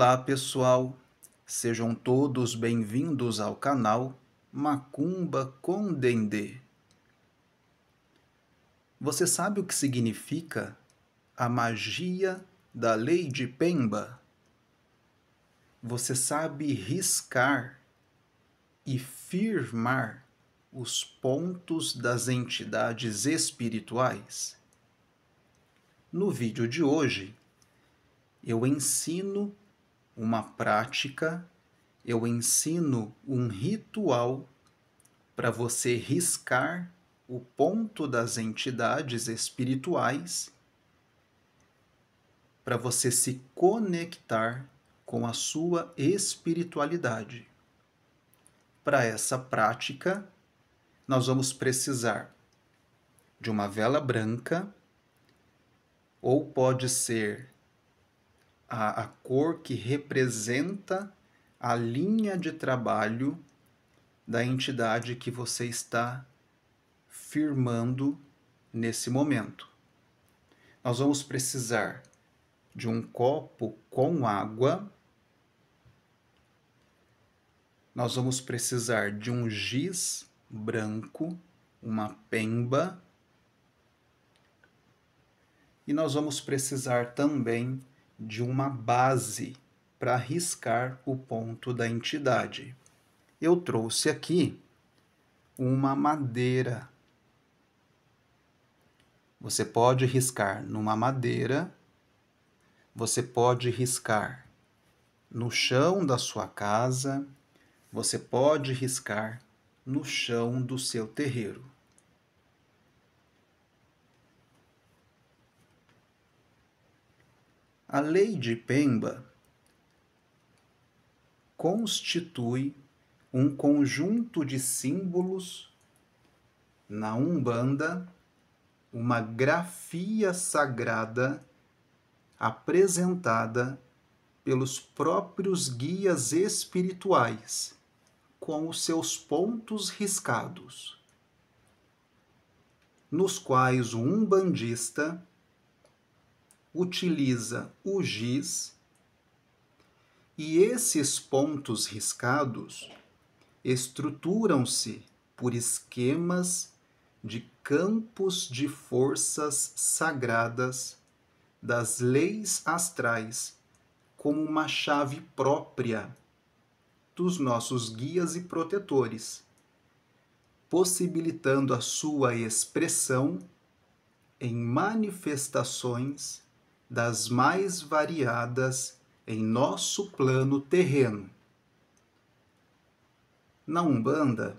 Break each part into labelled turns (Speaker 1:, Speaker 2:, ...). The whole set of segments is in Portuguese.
Speaker 1: Olá, pessoal. Sejam todos bem-vindos ao canal Macumba com Dendê. Você sabe o que significa a magia da lei de Pemba? Você sabe riscar e firmar os pontos das entidades espirituais? No vídeo de hoje, eu ensino uma prática, eu ensino um ritual para você riscar o ponto das entidades espirituais, para você se conectar com a sua espiritualidade. Para essa prática, nós vamos precisar de uma vela branca, ou pode ser a cor que representa a linha de trabalho da entidade que você está firmando nesse momento. Nós vamos precisar de um copo com água. Nós vamos precisar de um giz branco, uma pemba. E nós vamos precisar também de uma base para riscar o ponto da entidade. Eu trouxe aqui uma madeira. Você pode riscar numa madeira, você pode riscar no chão da sua casa, você pode riscar no chão do seu terreiro. A lei de Pemba constitui um conjunto de símbolos na Umbanda, uma grafia sagrada apresentada pelos próprios guias espirituais, com os seus pontos riscados, nos quais o umbandista utiliza o giz, e esses pontos riscados estruturam-se por esquemas de campos de forças sagradas das leis astrais, como uma chave própria dos nossos guias e protetores, possibilitando a sua expressão em manifestações das mais variadas em nosso plano terreno. Na Umbanda,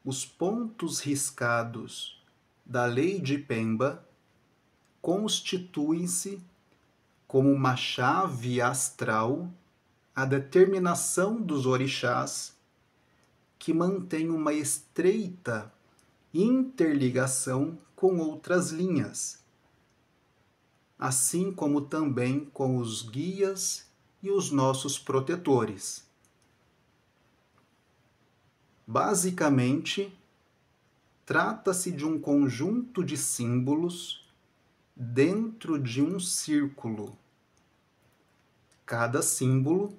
Speaker 1: os pontos riscados da lei de Pemba constituem-se como uma chave astral à determinação dos orixás, que mantém uma estreita interligação com outras linhas, assim como também com os guias e os nossos protetores. Basicamente, trata-se de um conjunto de símbolos dentro de um círculo. Cada símbolo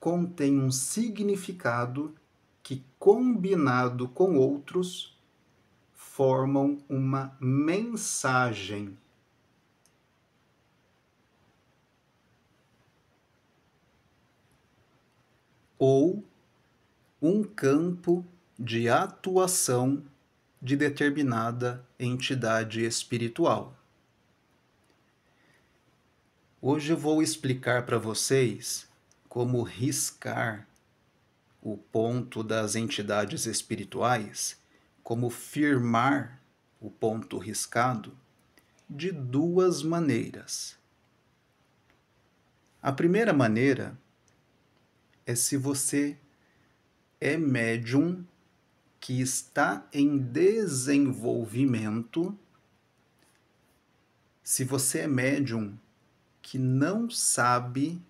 Speaker 1: contém um significado que, combinado com outros, formam uma mensagem. Ou um campo de atuação de determinada entidade espiritual. Hoje eu vou explicar para vocês como riscar o ponto das entidades espirituais, como firmar o ponto riscado, de duas maneiras. A primeira maneira é se você é médium que está em desenvolvimento, se você é médium que não sabe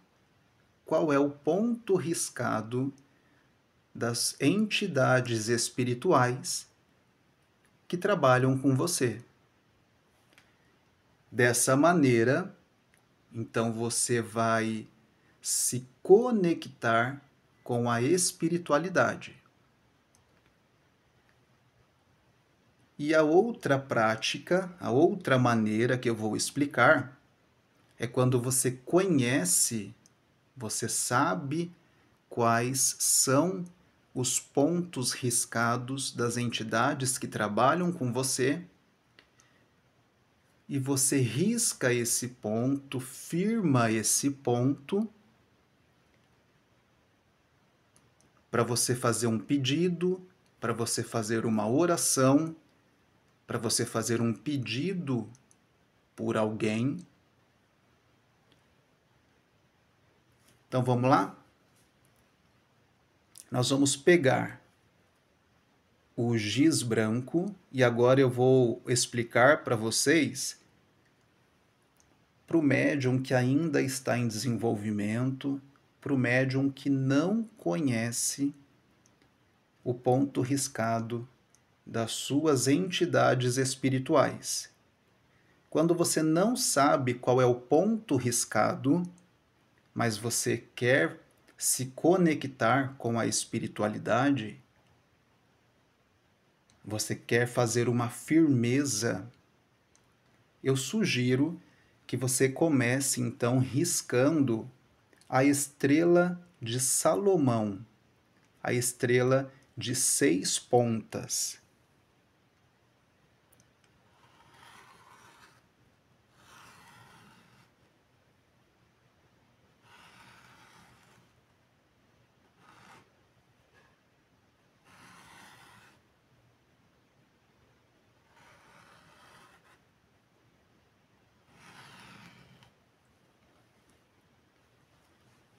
Speaker 1: qual é o ponto riscado das entidades espirituais que trabalham com você. Dessa maneira, então você vai se conectar com a espiritualidade. E a outra prática, a outra maneira que eu vou explicar, é quando você conhece, você sabe quais são os pontos riscados das entidades que trabalham com você, e você risca esse ponto, firma esse ponto, para você fazer um pedido, para você fazer uma oração, para você fazer um pedido por alguém. Então vamos lá? Nós vamos pegar o giz branco e agora eu vou explicar para vocês, para o médium que ainda está em desenvolvimento, para o médium que não conhece o ponto riscado das suas entidades espirituais. Quando você não sabe qual é o ponto riscado, mas você quer se conectar com a espiritualidade, você quer fazer uma firmeza, eu sugiro que você comece então riscando a estrela de Salomão, a estrela de 6 pontas.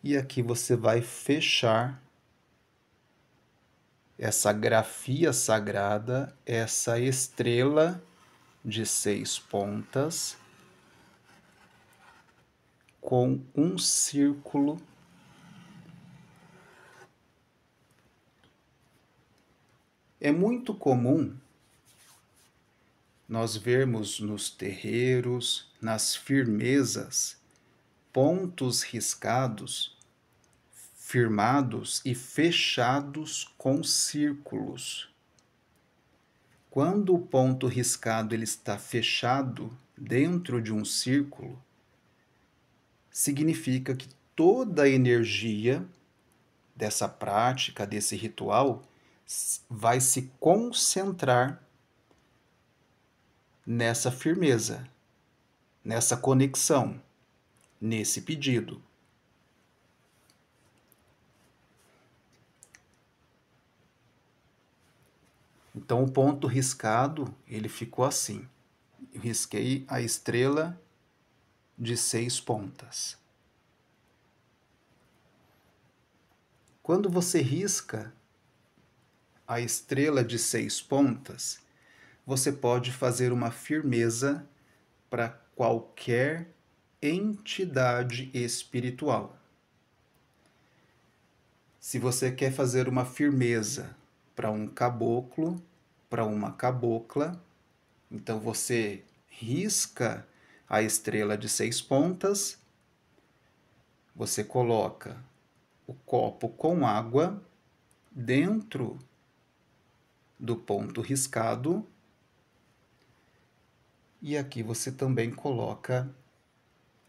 Speaker 1: E aqui você vai fechar essa grafia sagrada, essa estrela de 6 pontas, com um círculo. É muito comum nós vermos nos terreiros, nas firmezas, pontos riscados, firmados e fechados com círculos. Quando o ponto riscado ele está fechado dentro de um círculo, significa que toda a energia dessa prática, desse ritual, vai se concentrar nessa firmeza, nessa conexão, nesse pedido. Então o ponto riscado, ele ficou assim. Eu risquei a estrela de 6 pontas. Quando você risca a estrela de 6 pontas, você pode fazer uma firmeza para qualquer entidade espiritual. Se você quer fazer uma firmeza para um caboclo, para uma cabocla, então você risca a estrela de 6 pontas, você coloca o copo com água dentro do ponto riscado e aqui você também coloca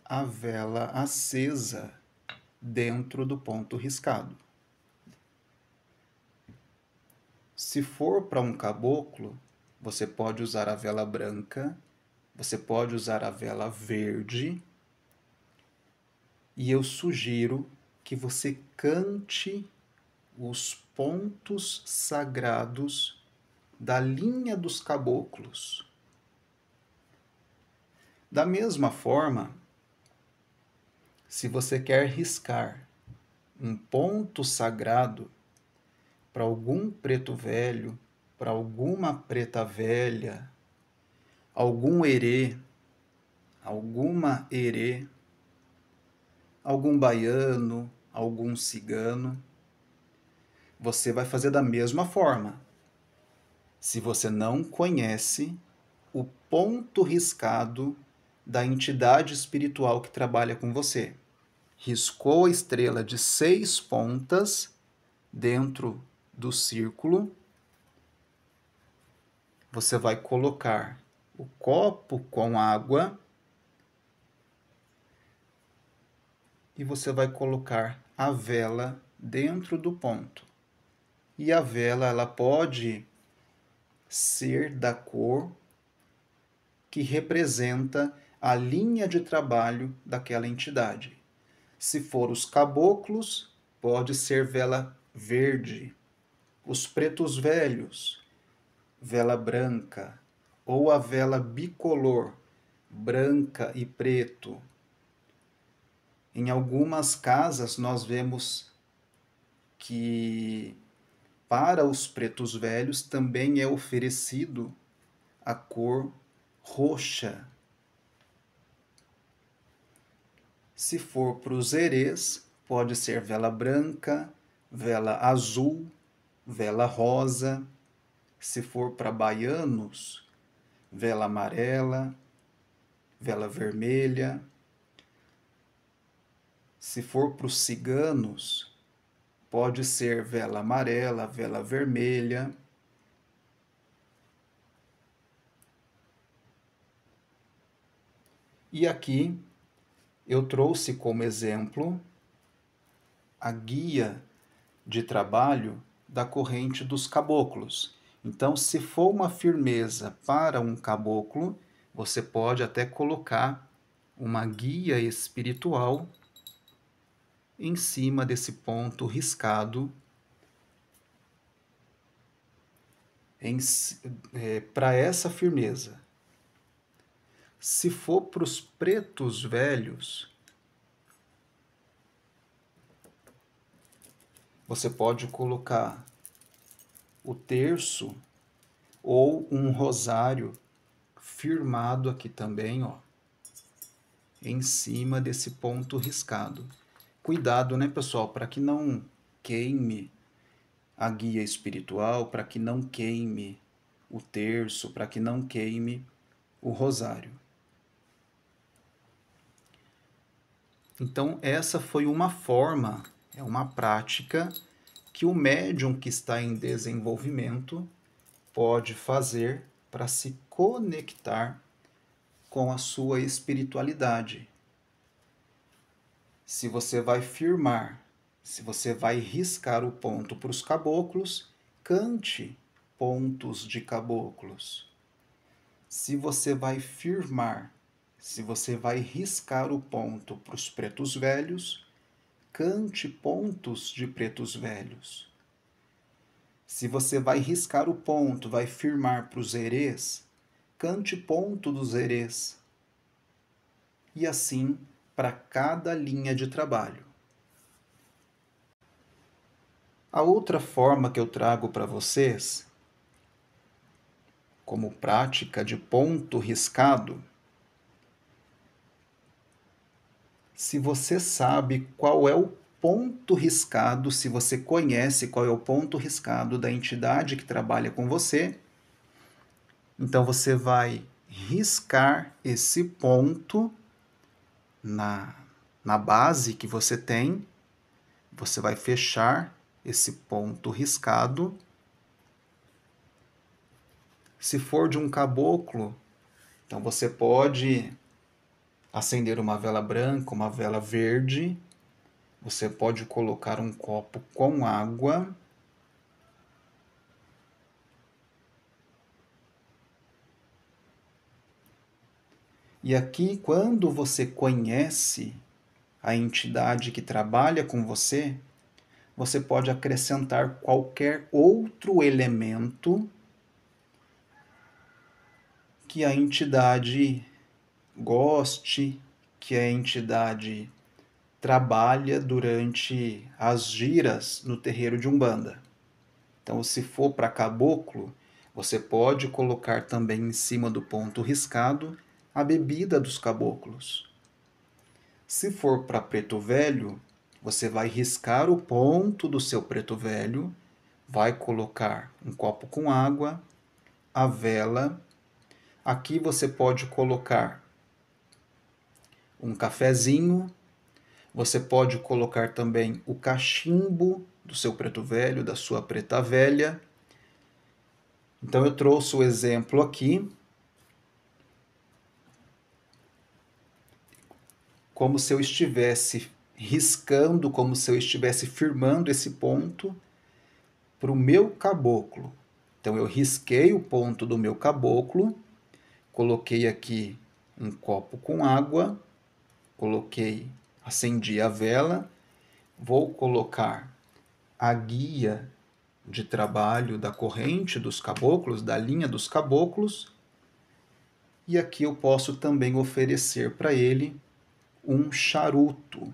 Speaker 1: a vela acesa dentro do ponto riscado. Se for para um caboclo, você pode usar a vela branca, você pode usar a vela verde, e eu sugiro que você cante os pontos sagrados da linha dos caboclos. Da mesma forma, se você quer riscar um ponto sagrado para algum preto velho, para alguma preta velha, algum herê, alguma herê, algum baiano, algum cigano, você vai fazer da mesma forma. Se você não conhece o ponto riscado da entidade espiritual que trabalha com você, riscou a estrela de 6 pontas dentro do círculo, você vai colocar o copo com água e você vai colocar a vela dentro do ponto. E a vela, ela pode ser da cor que representa a linha de trabalho daquela entidade. Se for os caboclos, pode ser vela verde. Os pretos velhos, vela branca. Ou a vela bicolor, branca e preto. Em algumas casas nós vemos que para os pretos velhos também é oferecido a cor roxa. Se for para os herês, pode ser vela branca, vela azul, vela rosa. Se for para baianos, vela amarela, vela vermelha. Se for para os ciganos, pode ser vela amarela, vela vermelha. E aqui eu trouxe como exemplo a guia de trabalho da corrente dos caboclos. Então, se for uma firmeza para um caboclo, você pode até colocar uma guia espiritual em cima desse ponto riscado para essa firmeza. Se for para os pretos velhos, você pode colocar o terço ou um rosário firmado aqui também, ó, em cima desse ponto riscado. Cuidado, né, pessoal, para que não queime a guia espiritual, para que não queime o terço, para que não queime o rosário. Então, essa foi uma forma, é uma prática que o médium que está em desenvolvimento pode fazer para se conectar com a sua espiritualidade. Se você vai firmar, se você vai riscar o ponto para os caboclos, cante pontos de caboclos. Se você vai firmar, se você vai riscar o ponto para os pretos velhos, cante pontos de pretos velhos. Se você vai riscar o ponto, vai firmar para os herês, cante ponto dos herês. E assim para cada linha de trabalho. A outra forma que eu trago para vocês, como prática de ponto riscado, se você sabe qual é o ponto riscado, se você conhece qual é o ponto riscado da entidade que trabalha com você, então você vai riscar esse ponto na base que você tem, você vai fechar esse ponto riscado. Se for de um caboclo, então você pode acender uma vela branca, uma vela verde, você pode colocar um copo com água, e aqui, quando você conhece a entidade que trabalha com você, você pode acrescentar qualquer outro elemento que a entidade goste, que a entidade trabalha durante as giras no terreiro de Umbanda. Então, se for para caboclo, você pode colocar também em cima do ponto riscado a bebida dos caboclos. Se for para preto velho, você vai riscar o ponto do seu preto velho, vai colocar um copo com água, a vela. Aqui você pode colocar um cafezinho, Você pode colocar também o cachimbo do seu preto velho, da sua preta velha. Então eu trouxe o exemplo aqui, como se eu estivesse riscando, como se eu estivesse firmando esse ponto para o meu caboclo. Então eu risquei o ponto do meu caboclo, coloquei aqui um copo com água, acendi a vela, vou colocar a guia de trabalho da corrente dos caboclos, da linha dos caboclos, e aqui eu posso também oferecer para ele um charuto.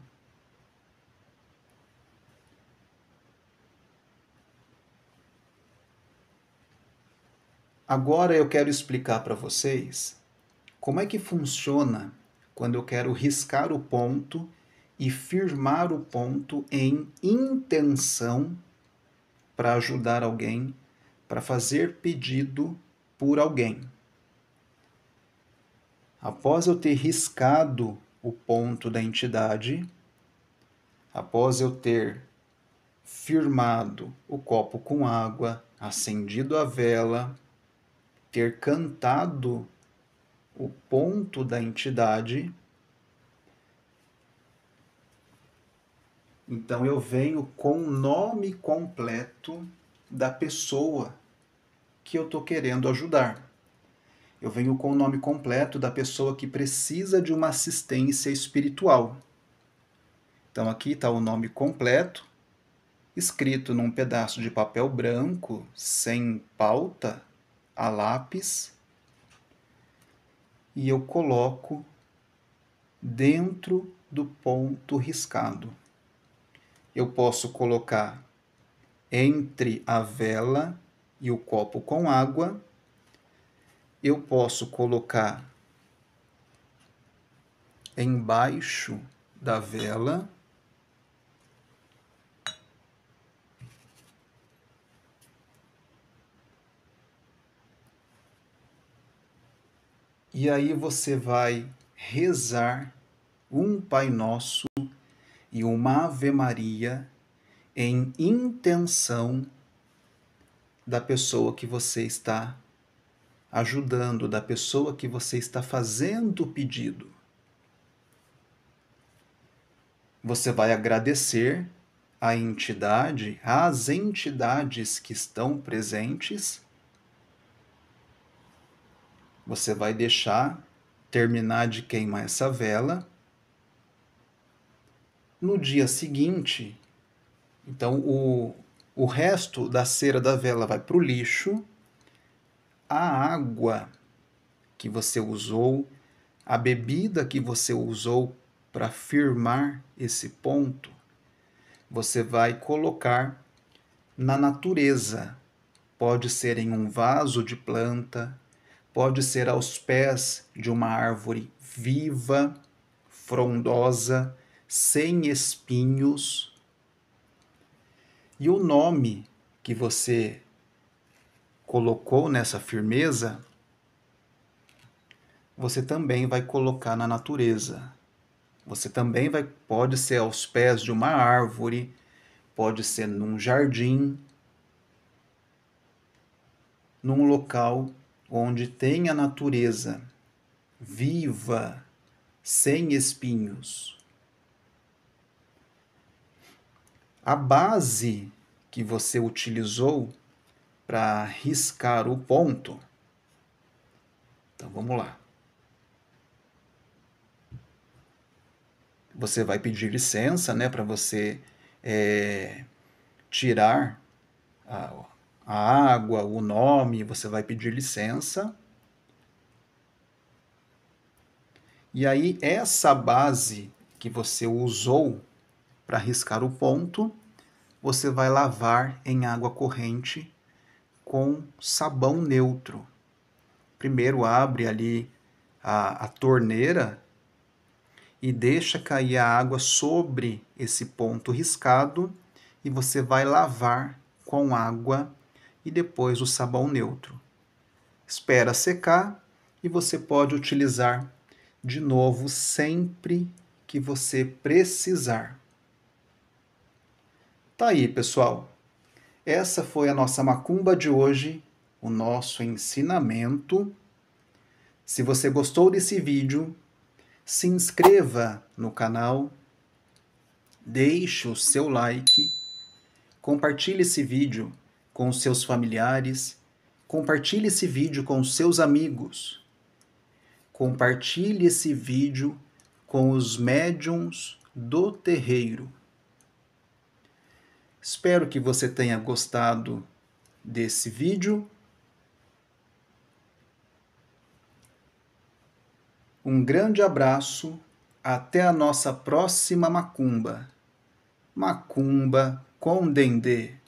Speaker 1: Agora eu quero explicar para vocês como é que funciona quando eu quero riscar o ponto e firmar o ponto em intenção para ajudar alguém, para fazer pedido por alguém. Após eu ter riscado o ponto da entidade, após eu ter firmado o copo com água, acendido a vela, ter cantado o ponto da entidade, então eu venho com o nome completo da pessoa que eu estou querendo ajudar. Eu venho com o nome completo da pessoa que precisa de uma assistência espiritual. Então aqui está o nome completo, escrito num pedaço de papel branco, sem pauta, a lápis, e eu coloco dentro do ponto riscado. Eu posso colocar entre a vela e o copo com água, eu posso colocar embaixo da vela, e aí você vai rezar um Pai Nosso e uma Ave Maria em intenção da pessoa que você está ajudando, da pessoa que você está fazendo o pedido. Você vai agradecer à entidade, às entidades que estão presentes. Você vai deixar terminar de queimar essa vela. No dia seguinte, então o resto da cera da vela vai para o lixo. A água que você usou, a bebida que você usou para firmar esse ponto, você vai colocar na natureza. Pode ser em um vaso de planta, pode ser aos pés de uma árvore viva, frondosa, sem espinhos. E o nome que você colocou nessa firmeza, você também vai colocar na natureza. Você também pode ser aos pés de uma árvore, pode ser num jardim, num local onde tem a natureza viva, sem espinhos. A base que você utilizou para riscar o ponto, então vamos lá. Você vai pedir licença, né, para você tirar a água, o nome, você vai pedir licença. E aí, essa base que você usou para riscar o ponto, você vai lavar em água corrente com sabão neutro. Primeiro abre ali a torneira e deixa cair a água sobre esse ponto riscado e você vai lavar com água e depois o sabão neutro. Espera secar e você pode utilizar de novo sempre que você precisar. Tá aí, pessoal. Essa foi a nossa macumba de hoje, o nosso ensinamento. Se você gostou desse vídeo, se inscreva no canal, deixe o seu like, compartilhe esse vídeo com os seus familiares, compartilhe esse vídeo com os seus amigos, compartilhe esse vídeo com os médiuns do terreiro. Espero que você tenha gostado desse vídeo. Um grande abraço, até a nossa próxima macumba. Macumba com Dendê.